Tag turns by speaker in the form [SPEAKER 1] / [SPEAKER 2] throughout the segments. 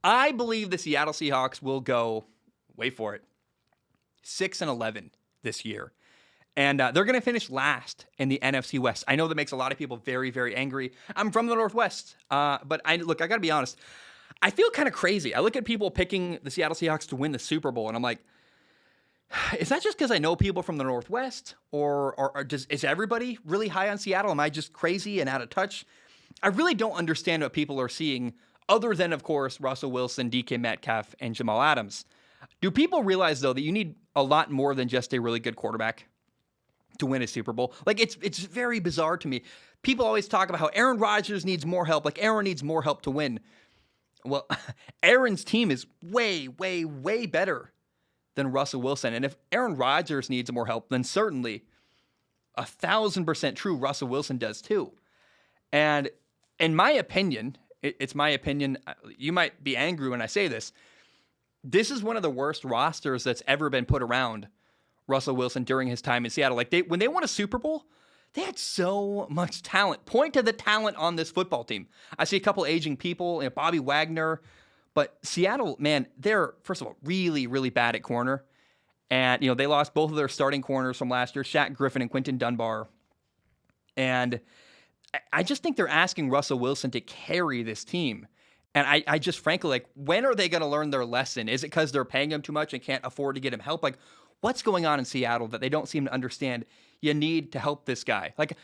[SPEAKER 1] I believe the Seattle Seahawks will go, wait for it, 6-11 this year. And they're going to finish last in the NFC West. I know that makes a lot of people very, very angry. I'm from the Northwest, but I got to be honest. I feel kind of crazy. I look at people picking the Seattle Seahawks to win the Super Bowl, and I'm like, is that just because I know people from the Northwest, or is everybody really high on Seattle? Am I just crazy and out of touch? I really don't understand what people are seeing, other than, of course, Russell Wilson, DK Metcalf, and Jamal Adams. Do people realize, though, that you need a lot more than just a really good quarterback to win a Super Bowl? Like, it's very bizarre to me. People always talk about how Aaron Rodgers needs more help. Like, Aaron needs more help to win. Well, Aaron's team is way, way, way better than Russell Wilson. And if Aaron Rodgers needs more help, then certainly 1,000% true Russell Wilson does too. And in my opinion, it's my opinion, you might be angry when I say this, this is one of the worst rosters that's ever been put around Russell Wilson during his time in Seattle. Like, when they won a Super Bowl, they had so much talent. Point to the talent on this football team. I see a couple aging people, Bobby Wagner, but Seattle, man, they're, first of all, really, really bad at corner. And, they lost both of their starting corners from last year, Shaq Griffin and Quinton Dunbar. And I just think they're asking Russell Wilson to carry this team. And I just frankly, like, when are they going to learn their lesson? Is it because they're paying him too much and can't afford to get him help? Like, what's going on in Seattle that they don't seem to understand? You need to help this guy. Like,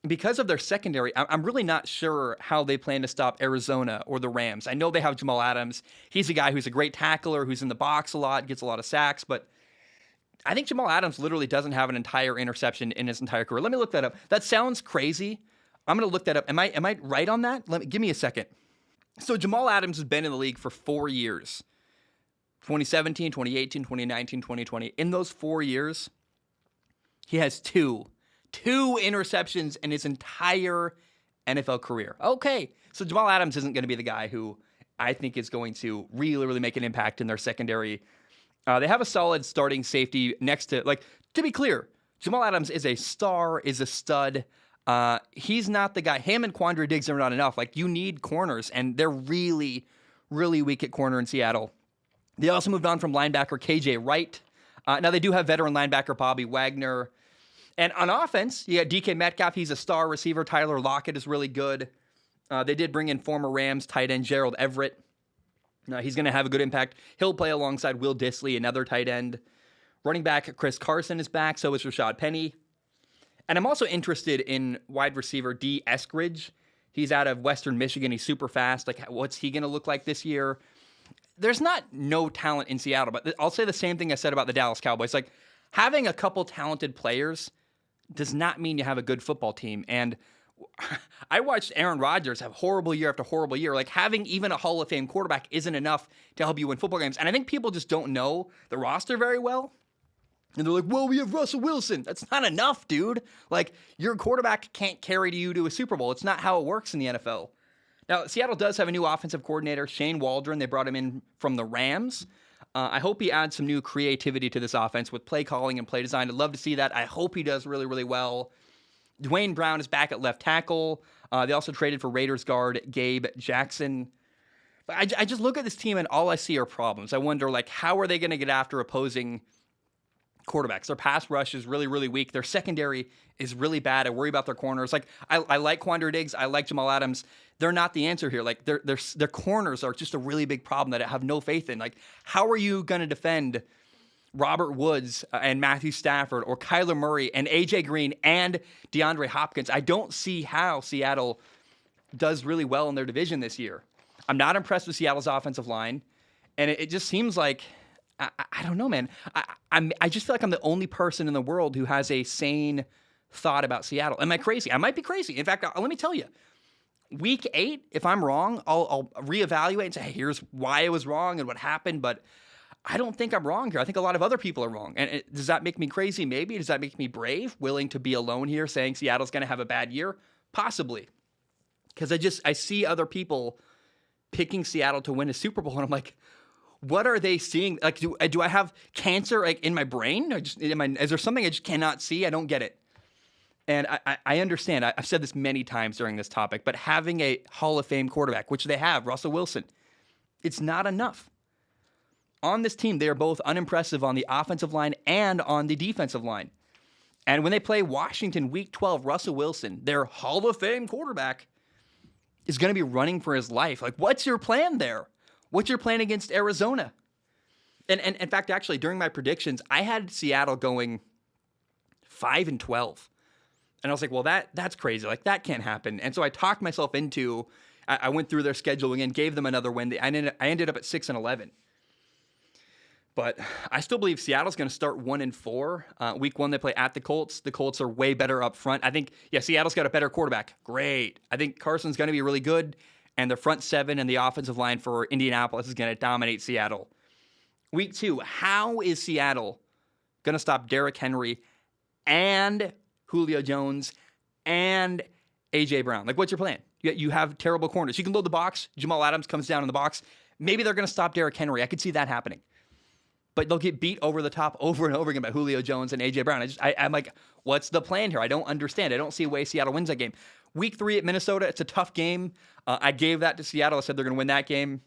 [SPEAKER 1] because of their secondary, I'm really not sure how they plan to stop Arizona or the Rams. I know they have Jamal Adams. He's a guy who's a great tackler, who's in the box a lot, gets a lot of sacks, but I think Jamal Adams literally doesn't have an entire interception in his entire career. Let me look that up. That sounds crazy. I'm going to look that up. Am I right on that? Give me a second. So Jamal Adams has been in the league for 4 years. 2017, 2018, 2019, 2020. In those 4 years, he has two interceptions in his entire NFL career. Okay, so Jamal Adams isn't going to be the guy who I think is going to really, really make an impact in their secondary. They have a solid starting safety next to, to be clear, Jamal Adams is a star, is a stud. He's not the guy. Him and Quandre Diggs are not enough. Like, you need corners, and they're really, really weak at corner in Seattle. They also moved on from linebacker KJ Wright. Now, they do have veteran linebacker Bobby Wagner. And on offense, you got DK Metcalf. He's a star receiver. Tyler Lockett is really good. They did bring in former Rams tight end Gerald Everett. He's going to have a good impact. He'll play alongside Will Dissly, another tight end. Running back Chris Carson is back. So is Rashad Penny. And I'm also interested in wide receiver D. Eskridge. He's out of Western Michigan. He's super fast. Like, what's he going to look like this year? There's not no talent in Seattle, but I'll say the same thing I said about the Dallas Cowboys. Like, having a couple talented players does not mean you have a good football team. And I watched Aaron Rodgers have horrible year after horrible year. Like, having even a Hall of Fame quarterback isn't enough to help you win football games. And I think people just don't know the roster very well. And they're like, well, we have Russell Wilson. That's not enough, dude. Like, your quarterback can't carry you to a Super Bowl. It's not how it works in the NFL. Now, Seattle does have a new offensive coordinator, Shane Waldron. They brought him in from the Rams. I hope he adds some new creativity to this offense with play calling and play design. I'd love to see that. I hope he does really, really well. Dwayne Brown is back at left tackle. They also traded for Raiders guard Gabe Jackson. But I just look at this team and all I see are problems. I wonder, how are they going to get after opposing quarterbacks? Their pass rush is really, really weak. Their secondary is really bad. I worry about their corners. I like Quandre Diggs. I like Jamal Adams. They're not the answer here. Their corners are just a really big problem that I have no faith in. How are you going to defend Robert Woods and Matthew Stafford or Kyler Murray and A.J. Green and DeAndre Hopkins? I don't see how Seattle does really well in their division this year. I'm not impressed with Seattle's offensive line, and it just seems like, I don't know, man. I just feel like I'm the only person in the world who has a sane thought about Seattle. Am I crazy? I might be crazy. In fact, let me tell you, Week 8, if I'm wrong, I'll reevaluate and say, hey, here's why I was wrong and what happened, but I don't think I'm wrong here. I think a lot of other people are wrong. And does that make me crazy? Maybe. Does that make me brave, willing to be alone here, saying Seattle's going to have a bad year? Possibly. Because I see other people picking Seattle to win a Super Bowl, and I'm like, what are they seeing? Like, do I have cancer in my brain? Is there something I just cannot see? I don't get it. And I understand. I've said this many times during this topic, but having a Hall of Fame quarterback, which they have, Russell Wilson, It's not enough. On this team, they are both unimpressive on the offensive line and on the defensive line. And when they play Washington Week 12, Russell Wilson, their Hall of Fame quarterback, is going to be running for his life. Like, what's your plan there? What's your plan against Arizona? And in fact, actually, during my predictions, I had Seattle going 5-12. And I was like, well, that's crazy. Like, that can't happen. And so I talked myself into, I went through their scheduling and gave them another win. I ended up at 6-11. But I still believe Seattle's going to start 1-4. Week 1, they play at the Colts. The Colts are way better up front. I think, Seattle's got a better quarterback. Great. I think Carson's going to be really good. And the front seven and the offensive line for Indianapolis is going to dominate Seattle. Week 2, how is Seattle going to stop Derrick Henry and Julio Jones and A.J. Brown? Like, what's your plan? You have terrible corners. You can load the box. Jamal Adams comes down in the box. Maybe they're going to stop Derrick Henry. I could see that happening. But they'll get beat over the top over and over again by Julio Jones and A.J. Brown. I'm like, what's the plan here? I don't understand. I don't see a way Seattle wins that game. Week 3 at Minnesota, it's a tough game. I gave that to Seattle. I said they're going to win that game.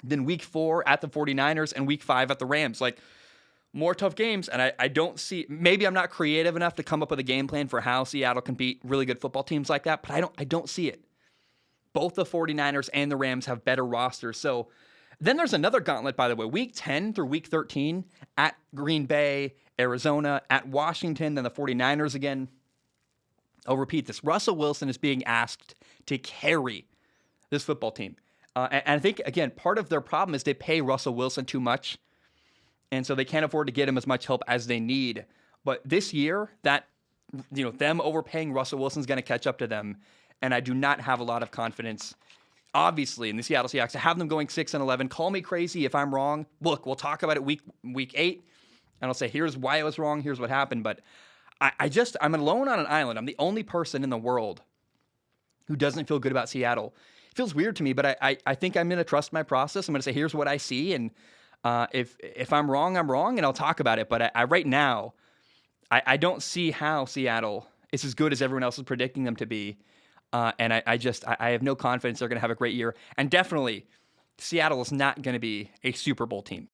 [SPEAKER 1] Then week 4 at the 49ers and week 5 at the Rams. Like, more tough games. And I don't see, maybe I'm not creative enough to come up with a game plan for how Seattle can beat really good football teams like that, but I don't see it. Both the 49ers and the Rams have better rosters. So then there's another gauntlet, by the way, week 10 through week 13 at Green Bay, Arizona, at Washington, then the 49ers again. I'll repeat this. Russell Wilson is being asked to carry this football team. And I think, again, part of their problem is they pay Russell Wilson too much. And so they can't afford to get him as much help as they need. But this year, them overpaying Russell Wilson is going to catch up to them. And I do not have a lot of confidence, obviously, in the Seattle Seahawks. I have them going 6-11. Call me crazy if I'm wrong. Look, we'll talk about it week 8. And I'll say, here's why I was wrong. Here's what happened. But I'm alone on an island. I'm the only person in the world who doesn't feel good about Seattle. It feels weird to me, but I think I'm going to trust my process. I'm going to say, here's what I see. And if I'm wrong, I'm wrong, and I'll talk about it. But right now, I don't see how Seattle is as good as everyone else is predicting them to be. And I have no confidence they're going to have a great year. And definitely, Seattle is not going to be a Super Bowl team.